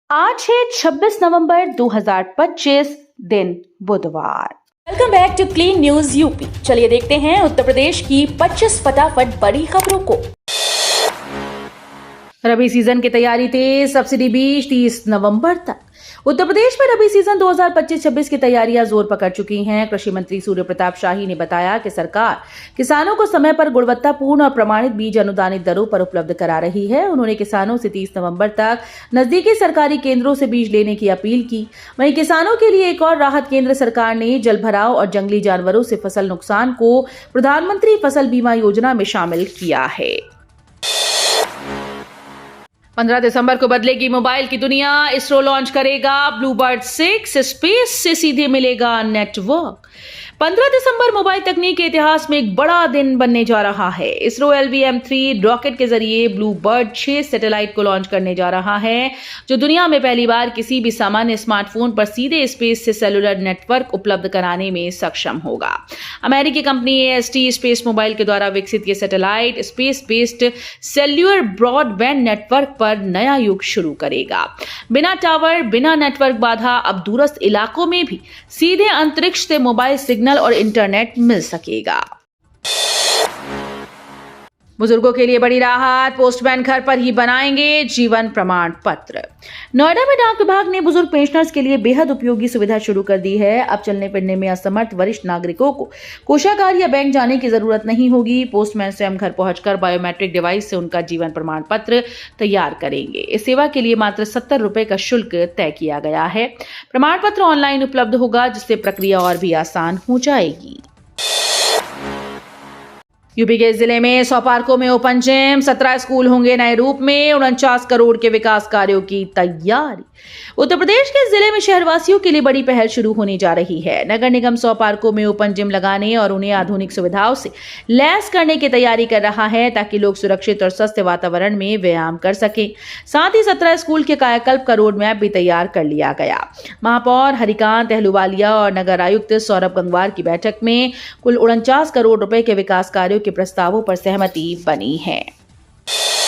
आज है 26 नवंबर 2025 दिन बुधवार। Welcome back to clean news UP. चलिए देखते हैं उत्तर प्रदेश की 25 फटाफट बड़ी खबरों को। रबी सीजन की तैयारी तेज, सब्सिडी बीज 30 नवंबर तक। उत्तर प्रदेश में रबी सीजन 2025-26 की तैयारियां जोर पकड़ चुकी हैं। कृषि मंत्री सूर्य प्रताप शाही ने बताया कि सरकार किसानों को समय पर गुणवत्तापूर्ण और प्रमाणित बीज अनुदानित दरों पर उपलब्ध करा रही है। उन्होंने किसानों से 30 नवंबर तक नजदीकी सरकारी केंद्रों से बीज लेने की अपील की। वहीं किसानों के लिए एक और राहत केंद्र सरकार ने जलभराव और जंगली जानवरों से फसल नुकसान को प्रधानमंत्री फसल बीमा योजना में शामिल किया है। 15 दिसंबर को बदलेगी मोबाइल की दुनिया। इसरो लॉन्च करेगा ब्लूबर्ड 6, स्पेस से सीधे मिलेगा नेटवर्क। 15 दिसंबर मोबाइल तकनीक के इतिहास में एक बड़ा दिन बनने जा रहा है। इसरो LVM-3 रॉकेट के जरिए ब्लूबर्ड 6 सैटेलाइट को लॉन्च करने जा रहा है, जो दुनिया में पहली बार किसी भी सामान्य स्मार्टफोन पर सीधे स्पेस से सेलुलर नेटवर्क उपलब्ध कराने में सक्षम होगा। अमेरिकी कंपनी AST स्पेस मोबाइल के द्वारा विकसित ये satellite space based cellular broadband network पर नया युग शुरू करेगा। बिना टावर, बिना नेटवर्क बाधा अब दूरस्थ इलाकों में भी सीधे अंतरिक्ष से मोबाइल सिग्नल और इंटरनेट मिल सकेगा। बुजुर्गों के लिए बड़ी राहत, पोस्टमैन घर पर ही बनाएंगे जीवन प्रमाण पत्र। नोएडा में डाक विभाग ने बुजुर्ग पेंशनर्स के लिए बेहद उपयोगी सुविधा शुरू कर दी है। अब चलने फिरने में असमर्थ वरिष्ठ नागरिकों को कोषागार या बैंक जाने की जरूरत नहीं होगी। पोस्टमैन स्वयं घर पहुंचकर बायोमेट्रिक डिवाइस से उनका जीवन प्रमाण पत्र तैयार करेंगे। इस सेवा के लिए मात्र 70 रुपए का शुल्क तय किया गया है। प्रमाण पत्र ऑनलाइन उपलब्ध होगा, जिससे प्रक्रिया और भी आसान हो जाएगी। यूपी के जिले में 100 पार्कों में ओपन जिम, 17 स्कूल होंगे नए रूप में, 49 करोड़ के विकास कार्यों की तैयारी। उत्तर प्रदेश के जिले में शहरवासियों के लिए बड़ी पहल शुरू होने जा रही है। नगर निगम 100 पार्कों में ओपन जिम लगाने और उन्हें आधुनिक सुविधाओं से लैस करने की तैयारी कर रहा है, ताकि लोग सुरक्षित और स्वस्थ वातावरण में व्यायाम कर सकें। साथ ही 17 स्कूल के कायाकल्प का रोड मैप भी तैयार कर लिया गया। महापौर हरिकांत अहलूवालिया और नगर आयुक्त सौरभ गंगवार की बैठक में कुल 49 करोड़ रुपए के विकास कार्यों के प्रस्तावों पर सहमति बनी है।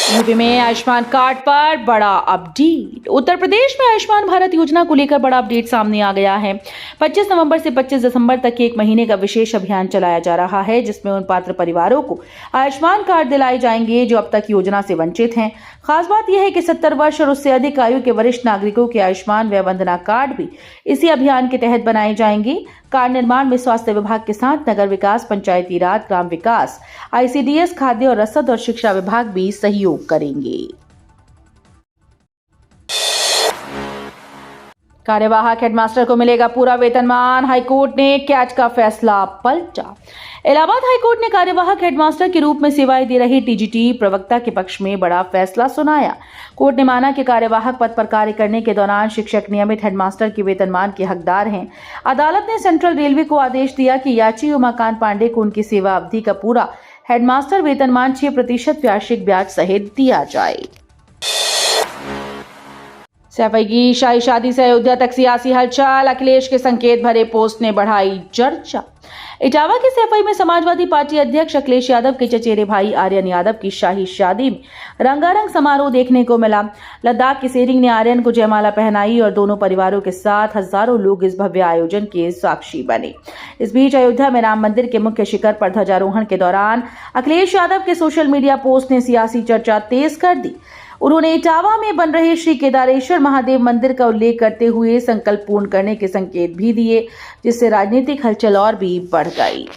यूपी में आयुष्मान कार्ड पर बड़ा अपडेट। उत्तर प्रदेश में आयुष्मान भारत योजना को लेकर बड़ा अपडेट सामने आ गया है। 25 नवंबर से 25 दिसंबर तक के 1 महीने का विशेष अभियान चलाया जा रहा है, जिसमें उन पात्र परिवारों को आयुष्मान कार्ड दिलाए जाएंगे जो अब तक योजना से वंचित हैं। खास बात यह है कि 70 वर्ष और उससे अधिक आयु के वरिष्ठ नागरिकों के आयुष्मान वय वंदना कार्ड भी इसी अभियान के तहत बनाए जाएंगे। कार्ड निर्माण में स्वास्थ्य विभाग के साथ नगर विकास, पंचायती राज, ग्राम विकास, ICDS, खाद्य और रसद और शिक्षा विभाग भी सहयोग करेंगे। कार्यवाहक हेडमास्टर को मिलेगा पूरा वेतनमान। हाईकोर्ट ने कैट का फैसला पलटा। इलाहाबाद हाईकोर्ट ने कार्यवाहक हेडमास्टर के रूप में सेवाएं दे रहे TGT प्रवक्ता के पक्ष में बड़ा फैसला सुनाया। कोर्ट ने माना कि कार्यवाहक पद पर कार्य करने के दौरान शिक्षक नियमित हेडमास्टर के वेतनमान के हकदार हैं। अदालत ने सेंट्रल रेलवे को आदेश दिया कि याची उमाकांत पांडे को उनकी सेवा अवधि का पूरा हेडमास्टर वेतनमान 6% वार्षिक ब्याज सहित दिया जाए। सैफई की शाही शादी से अयोध्या तक सियासी हलचल। अखिलेश के संकेत भरे पोस्ट ने बढ़ाई चर्चा। इटावा के सैफई में समाजवादी पार्टी अध्यक्ष अखिलेश यादव के चचेरे भाई आर्यन यादव की शाही शादी में रंगारंग समारोह देखने को मिला। लद्दाख की सेरिंग ने आर्यन को जयमाला पहनाई और दोनों परिवारों के साथ हजारों लोग इस भव्य आयोजन के साक्षी बने। इस बीच अयोध्या में राम मंदिर के मुख्य शिखर पर ध्वजारोहण के दौरान अखिलेश यादव के सोशल मीडिया पोस्ट ने सियासी चर्चा तेज कर दी। उन्होंने इटावा में बन रहे श्री केदारेश्वर महादेव मंदिर का उल्लेख करते हुए संकल्प पूर्ण करने के संकेत भी दिए, जिससे राजनीतिक हलचल और भी बढ़ गई।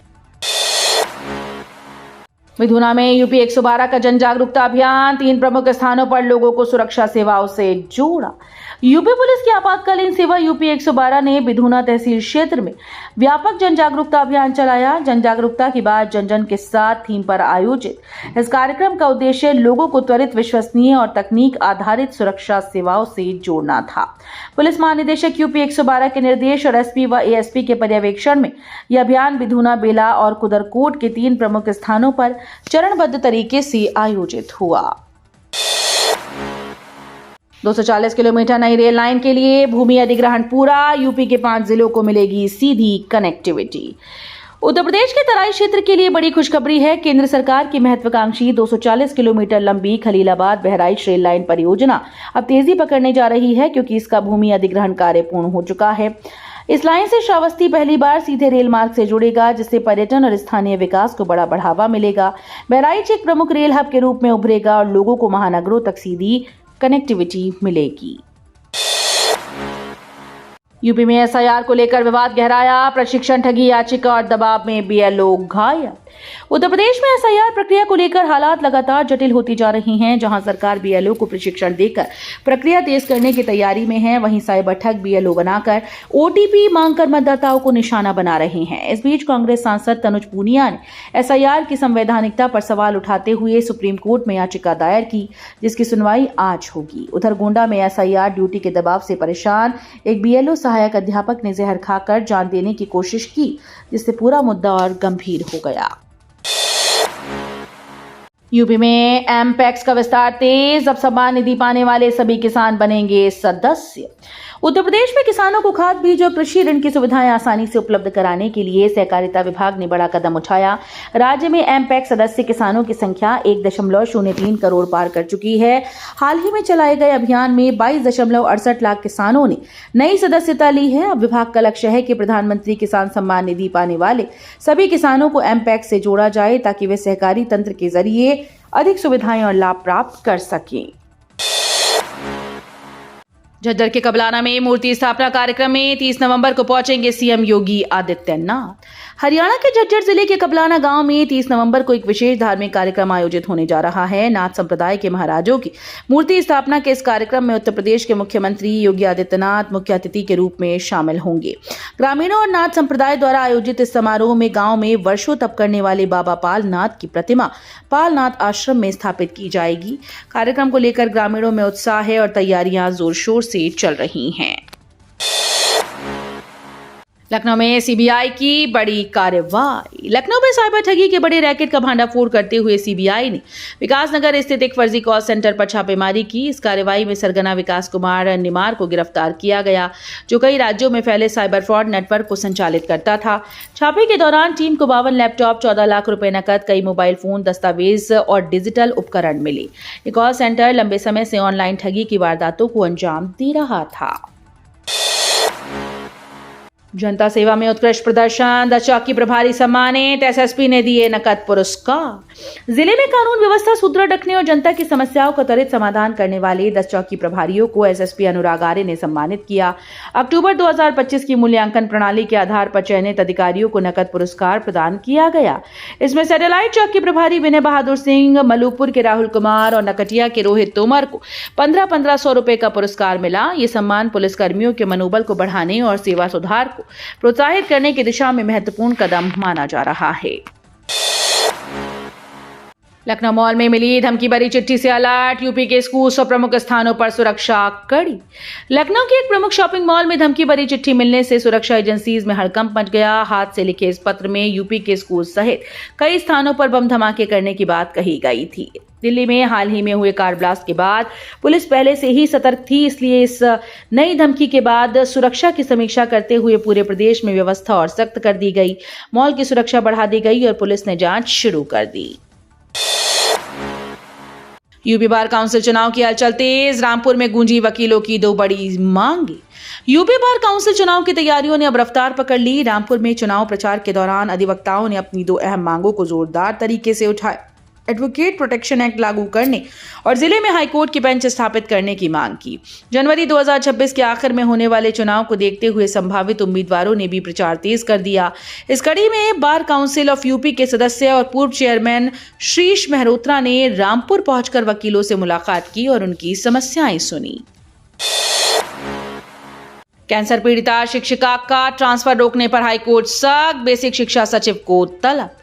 विधुना में यूपी 112 का जन जागरूकता अभियान। 3 प्रमुख स्थानों पर लोगों को सुरक्षा सेवाओं से जोड़ा। यूपी पुलिस की आपातकालीन सेवा यूपी 112 ने विधुना तहसील क्षेत्र में व्यापक जन जागरूकता अभियान चलाया। जन जागरूकता की बात जन जन के साथ थीम पर आयोजित इस कार्यक्रम का उद्देश्य लोगों को त्वरित, विश्वसनीय और तकनीक आधारित सुरक्षा सेवाओं से जोड़ना था। पुलिस महानिदेशक यूपी 112 के निर्देश और SP व ASP के पर्यवेक्षण में यह अभियान विधुना, बेला और कुदरकोट के 3 प्रमुख स्थानों पर चरणबद्ध तरीके से आयोजित हुआ। 240 किलोमीटर नई रेल लाइन के लिए भूमि अधिग्रहण पूरा। यूपी के 5 जिलों को मिलेगी सीधी कनेक्टिविटी। उत्तर प्रदेश के तराई क्षेत्र के लिए बड़ी खुशखबरी है। केंद्र सरकार की महत्वाकांक्षी 240 किलोमीटर लंबी खलीलाबाद बहराइच रेल लाइन परियोजना अब तेजी पकड़ने जा रही है, क्योंकि इसका भूमि अधिग्रहण कार्य पूर्ण हो चुका है। इस लाइन से श्रावस्ती पहली बार सीधे रेल मार्ग से जुड़ेगा, जिससे पर्यटन और स्थानीय विकास को बड़ा बढ़ावा मिलेगा। बहराइच एक प्रमुख रेल हब के रूप में उभरेगा और लोगों को महानगरों तक सीधी कनेक्टिविटी मिलेगी। यूपी में एसआईआर को लेकर विवाद गहराया। प्रशिक्षण ठगी याचिका और दबाव में बीएलओ घायल। उत्तर प्रदेश में एसआईआर प्रक्रिया को लेकर हालात लगातार जटिल होती जा रही हैं। जहां सरकार बीएलओ को प्रशिक्षण देकर प्रक्रिया तेज करने की तैयारी में है, वहीं साइबर ठग बीएलओ बनाकर ओटीपी मांगकर मतदाताओं को निशाना बना रहे हैं। इस बीच कांग्रेस सांसद तनुज पूनिया ने एसआईआर की संवैधानिकता पर सवाल उठाते हुए सुप्रीम कोर्ट में याचिका दायर की, जिसकी सुनवाई आज होगी। उधर गोंडा में एसआईआर ड्यूटी के दबाव से परेशान एक बीएलओ सहायक अध्यापक ने जहर खाकर जान देने की कोशिश की, जिससे पूरा मुद्दा और गंभीर हो गया। यूपी में एमपैक्स का विस्तार तेज। अब सम्मान निधि पाने वाले सभी किसान बनेंगे सदस्य। उत्तर प्रदेश में किसानों को खाद, बीज और कृषि ऋण की सुविधाएं आसानी से उपलब्ध कराने के लिए सहकारिता विभाग ने बड़ा कदम उठाया। राज्य में एमपैक्स सदस्य किसानों की संख्या 1.03 करोड़ पार कर चुकी है। हाल ही में चलाए गए अभियान में 22.68 लाख किसानों ने नई सदस्यता ली है। अब विभाग का लक्ष्य है कि प्रधानमंत्री किसान सम्मान निधि पाने वाले सभी किसानों को एमपैक्स से जोड़ा जाए, ताकि वे सहकारी तंत्र के जरिए अधिक सुविधाएं और लाभ प्राप्त कर सकें। झज्जर के कबलाना में मूर्ति स्थापना कार्यक्रम में 30 नवंबर को पहुंचेंगे सीएम योगी आदित्यनाथ। हरियाणा के झज्जर जिले के कबलाना गांव में 30 नवंबर को एक विशेष धार्मिक कार्यक्रम आयोजित होने जा रहा है। नाथ संप्रदाय के महाराजों की मूर्ति स्थापना के इस कार्यक्रम में उत्तर प्रदेश के मुख्यमंत्री योगी आदित्यनाथ मुख्य अतिथि के रूप में शामिल होंगे। ग्रामीणों और नाथ संप्रदाय द्वारा आयोजित इस समारोह में गाँव में वर्षों तप करने वाले बाबा पालनाथ की प्रतिमा पालनाथ आश्रम में स्थापित की जाएगी। कार्यक्रम को लेकर ग्रामीणों में उत्साह है और तैयारियां जोर शोर से चल रही हैं। लखनऊ में सीबीआई की बड़ी कार्रवाई। लखनऊ में साइबर ठगी के बड़े रैकेट का भांडाफोड़ करते हुए सीबीआई ने विकासनगर स्थित एक फर्जी कॉल सेंटर पर छापेमारी की। इस कार्रवाई में सरगना विकास कुमार निमार को गिरफ्तार किया गया, जो कई राज्यों में फैले साइबर फ्रॉड नेटवर्क को संचालित करता था। छापे के दौरान टीम को 52 लैपटॉप, 14 लाख रुपए नकद, कई मोबाइल फोन, दस्तावेज और डिजिटल उपकरण मिले। ये कॉल सेंटर लंबे समय से ऑनलाइन ठगी की वारदातों को अंजाम दे रहा था। जनता सेवा में उत्कृष्ट प्रदर्शन, 10 चौकी की प्रभारी सम्मानित, एसएसपी ने दिए नकद पुरस्कार। जिले में कानून व्यवस्था सुदृढ़ रखने और जनता की समस्याओं का त्वरित समाधान करने वाले 10 चौकी प्रभारियों को एसएसपी अनुराग आर्य ने सम्मानित किया। अक्टूबर 2025 की मूल्यांकन प्रणाली के आधार पर चयनित अधिकारियों को नकद पुरस्कार प्रदान किया गया। इसमें सैटेलाइट चौकी प्रभारी विनय बहादुर सिंह, मलूकपुर के राहुल कुमार और नकटिया के रोहित तोमर को 1500 रुपए का पुरस्कार मिला। ये सम्मान पुलिसकर्मियों के मनोबल को बढ़ाने और सेवा सुधार को प्रोत्साहित करने की दिशा में महत्वपूर्ण कदम माना जा रहा है। लखनऊ मॉल में मिली धमकी भरी चिट्ठी से अलर्ट। यूपी के स्कूल और प्रमुख स्थानों पर सुरक्षा कड़ी। लखनऊ के एक प्रमुख शॉपिंग मॉल में धमकी भरी चिट्ठी मिलने से सुरक्षा एजेंसीज में हड़कंप मच गया। हाथ से लिखे इस पत्र में यूपी के स्कूल सहित कई स्थानों पर बम धमाके करने की बात कही गई थी। दिल्ली में हाल ही में हुए कार ब्लास्ट के बाद पुलिस पहले से ही सतर्क थी, इसलिए इस नई धमकी के बाद सुरक्षा की समीक्षा करते हुए पूरे प्रदेश में व्यवस्था और सख्त कर दी गई। मॉल की सुरक्षा बढ़ा दी गई और पुलिस ने जांच शुरू कर दी। यूपी बार काउंसिल चुनाव की हलचल तेज। रामपुर में गूंजी वकीलों की 2 बड़ी मांगे। यूपी बार काउंसिल चुनाव की तैयारियों ने अब रफ्तार पकड़ ली। रामपुर में चुनाव प्रचार के दौरान अधिवक्ताओं ने अपनी 2 अहम मांगों को जोरदार तरीके से उठाया। एडवोकेट प्रोटेक्शन एक्ट लागू करने और जिले में हाईकोर्ट की बेंच स्थापित करने की मांग की। जनवरी 2026 के आखिर में होने वाले चुनाव को देखते हुए संभावित उम्मीदवारों ने भी प्रचार तेज कर दिया। इस कड़ी में बार काउंसिल ऑफ यूपी के सदस्य और पूर्व चेयरमैन शीश मेहरोत्रा ने रामपुर पहुंचकर वकीलों से मुलाकात की और उनकी समस्याएं सुनी। कैंसर पीड़िता शिक्षिका का ट्रांसफर रोकने पर हाईकोर्ट सख्त। बेसिक शिक्षा सचिव को तलब।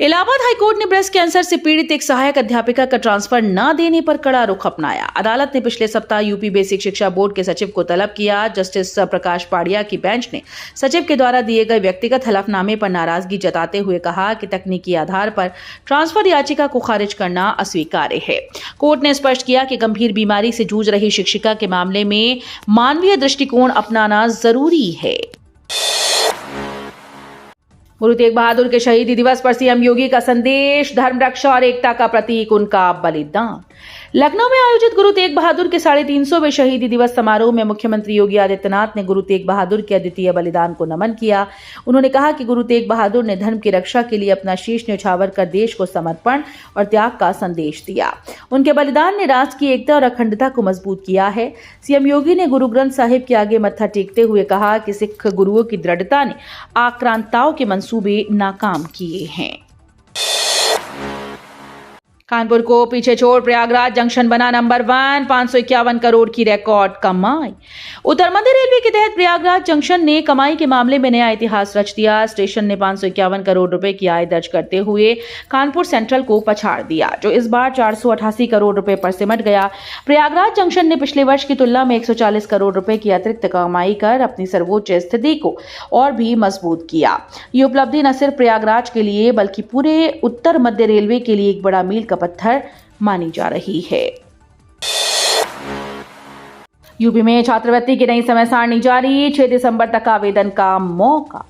इलाहाबाद हाईकोर्ट ने ब्रेस्ट कैंसर से पीड़ित एक सहायक अध्यापिका का ट्रांसफर न देने पर कड़ा रुख अपनाया। अदालत ने पिछले सप्ताह यूपी बेसिक शिक्षा बोर्ड के सचिव को तलब किया। जस्टिस प्रकाश पाड़िया की बेंच ने सचिव के द्वारा दिए गए व्यक्तिगत हलफनामे पर नाराजगी जताते हुए कहा कि तकनीकी आधार पर ट्रांसफर याचिका को खारिज करना अस्वीकार्य है। कोर्ट ने स्पष्ट किया कि गंभीर बीमारी से जूझ रही शिक्षिका के मामले में मानवीय दृष्टिकोण अपनाना जरूरी है। गुरु तेग बहादुर के शहीदी दिवस पर सीएम योगी का संदेश, धर्म रक्षा और एकता का प्रतीक उनका बलिदान। लखनऊ में आयोजित गुरु तेग बहादुर के 350वें शहीदी दिवस समारोह में मुख्यमंत्री योगी आदित्यनाथ ने गुरु तेग बहादुर के अद्वितीय बलिदान को नमन किया। उन्होंने कहा कि गुरु तेग बहादुर ने धर्म की रक्षा के लिए अपना शीश न्यौछावर कर देश को समर्पण और त्याग का संदेश दिया। उनके बलिदान ने राष्ट्र की एकता और अखंडता को मजबूत किया है। सीएम योगी ने गुरु ग्रंथ साहिब के आगे मत्था टेकते हुए कहा कि सिख गुरुओं की दृढ़ता ने आक्रांताओं के मंसूबे नाकाम किए हैं। कानपुर को पीछे छोड़ प्रयागराज जंक्शन बना नंबर 1, 551 करोड़ की रिकॉर्ड कमाई। उत्तर मध्य रेलवे के तहत प्रयागराज जंक्शन ने कमाई के मामले में नया इतिहास रच दिया। स्टेशन ने 551 करोड़ रुपए की आय दर्ज करते हुए कानपुर सेंट्रल को पछाड़ दिया, जो इस बार 488 करोड़ रुपए पर सिमट गया। प्रयागराज जंक्शन ने पिछले वर्ष की तुलना में 140 करोड़ रुपए की अतिरिक्त कमाई कर अपनी सर्वोच्च स्थिति को और भी मजबूत किया। ये उपलब्धि न सिर्फ प्रयागराज के लिए बल्कि पूरे उत्तर मध्य रेलवे के लिए एक बड़ा मील का पत्थर मानी जा रही है। यूपी में छात्रवृत्ति की नई समय सारणी जारी, 6 दिसंबर तक आवेदन का मौका।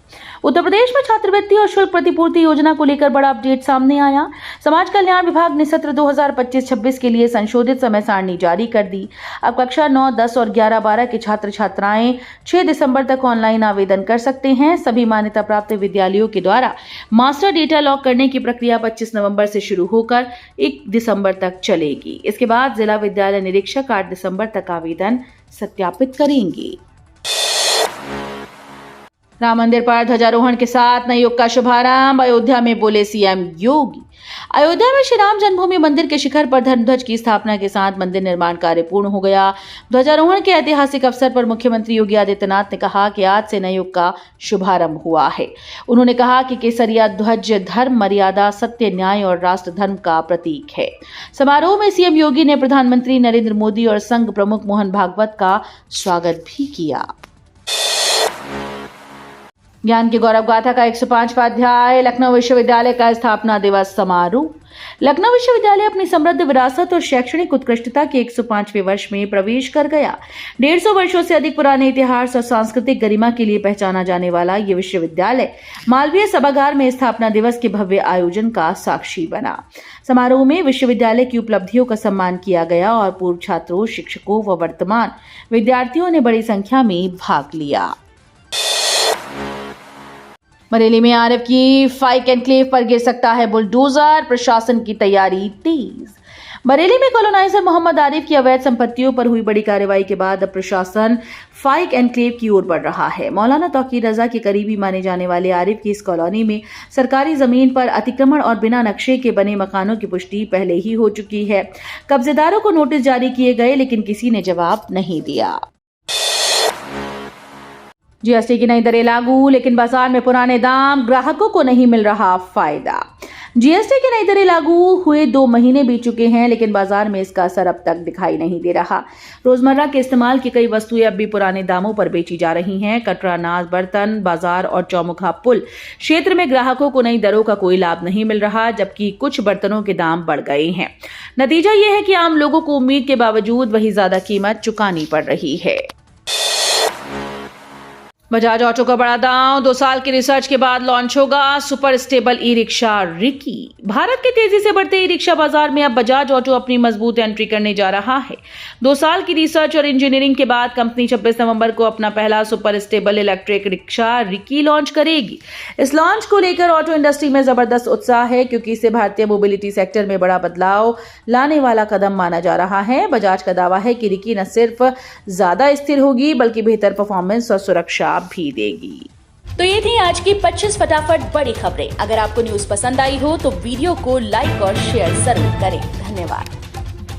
उत्तर प्रदेश में छात्रवृत्ति और शुल्क प्रतिपूर्ति योजना को लेकर बड़ा अपडेट सामने आया। समाज कल्याण विभाग ने सत्र 2025-26 के लिए संशोधित समय सारणी जारी कर दी। अब कक्षा 9, 10 और 11-12 के छात्र छात्राएं 6 दिसंबर तक ऑनलाइन आवेदन कर सकते हैं। सभी मान्यता प्राप्त विद्यालयों के द्वारा मास्टर डेटा लॉक करने की प्रक्रिया 25 नवंबर से शुरू होकर 1 दिसंबर तक चलेगी। इसके बाद जिला विद्यालय निरीक्षक 8 दिसंबर तक आवेदन सत्यापित करेंगे। राम मंदिर पर ध्वजारोहण के साथ नए युग का शुभारंभ, अयोध्या में बोले सीएम योगी। अयोध्या में श्री राम जन्मभूमि मंदिर के शिखर पर धर्मध्वज की स्थापना के साथ मंदिर निर्माण कार्य पूर्ण हो गया। ध्वजारोहण के ऐतिहासिक अवसर पर मुख्यमंत्री योगी आदित्यनाथ ने कहा कि आज से नए युग का शुभारंभ हुआ है। उन्होंने कहा कि केसरिया ध्वज धर्म, मर्यादा, सत्य, न्याय और राष्ट्र धर्म का प्रतीक है। समारोह में सीएम योगी ने प्रधानमंत्री नरेंद्र मोदी और संघ प्रमुख मोहन भागवत का स्वागत भी किया। ज्ञान की गौरव गाथा का 105वां अध्याय, लखनऊ विश्वविद्यालय का स्थापना दिवस समारोह। लखनऊ विश्वविद्यालय अपनी समृद्ध विरासत और शैक्षणिक उत्कृष्टता के 105वें वर्ष में प्रवेश कर गया। 150 वर्षों से अधिक पुराने इतिहास और सांस्कृतिक गरिमा के लिए पहचाना जाने वाला ये विश्वविद्यालय मालवीय सभागार में स्थापना दिवस के भव्य आयोजन का साक्षी बना। समारोह में विश्वविद्यालय की उपलब्धियों का सम्मान किया गया और पूर्व छात्रों, शिक्षकों व वर्तमान विद्यार्थियों ने बड़ी संख्या में भाग लिया। बरेली में आरएफ की फाइक एनक्लेव पर गिर सकता है बुलडोजर, प्रशासन की तैयारी तेज। बरेली में कॉलोनाइजर मोहम्मद आरिफ की अवैध संपत्तियों पर हुई बड़ी कार्रवाई के बाद अब प्रशासन फाइक एनक्लेव की ओर बढ़ रहा है। मौलाना तौकीर रजा के करीबी माने जाने वाले आरिफ की इस कॉलोनी में सरकारी जमीन पर अतिक्रमण और बिना नक्शे के बने मकानों की पुष्टि पहले ही हो चुकी है। कब्जेदारों को नोटिस जारी किए गए लेकिन किसी ने जवाब नहीं दिया। जीएसटी की नई दरें लागू, लेकिन बाजार में पुराने दाम, ग्राहकों को नहीं मिल रहा फायदा। जीएसटी की नई दरें लागू हुए 2 महीने बीत चुके हैं, लेकिन बाजार में इसका असर अब तक दिखाई नहीं दे रहा। रोजमर्रा के इस्तेमाल की कई वस्तुएं अब भी पुराने दामों पर बेची जा रही हैं। कटरा, अनाज, बर्तन, बाजार और चौमुखा पुल क्षेत्र में ग्राहकों को नई दरों का कोई लाभ नहीं मिल रहा, जबकि कुछ बर्तनों के दाम बढ़ गए हैं। नतीजा यह है कि आम लोगों को उम्मीद के बावजूद वही ज्यादा कीमत चुकानी पड़ रही है। बजाज ऑटो का बड़ा दांव, 2 साल की रिसर्च के बाद लॉन्च होगा super stable e rickshaw Ricky. Bharat के तेजी से बढ़ते ई रिक्शा बाजार में अब बजाज ऑटो अपनी मजबूत एंट्री करने जा रहा है। 2 साल की रिसर्च और इंजीनियरिंग के बाद कंपनी 26 नवंबर को अपना पहला super stable electric rickshaw Ricky launch करेगी। इस लॉन्च को लेकर ऑटो इंडस्ट्री में जबरदस्त उत्साह है, क्योंकि इसे भारतीय मोबिलिटी सेक्टर में बड़ा बदलाव लाने वाला कदम माना जा रहा है। बजाज का दावा है कि रिकी न सिर्फ ज्यादा स्थिर होगी बल्कि बेहतर परफॉर्मेंस और सुरक्षा भी देगी। तो ये थी आज की 25 फटाफट बड़ी खबरें। अगर आपको न्यूज पसंद आई हो तो वीडियो को लाइक और शेयर जरूर करें। धन्यवाद।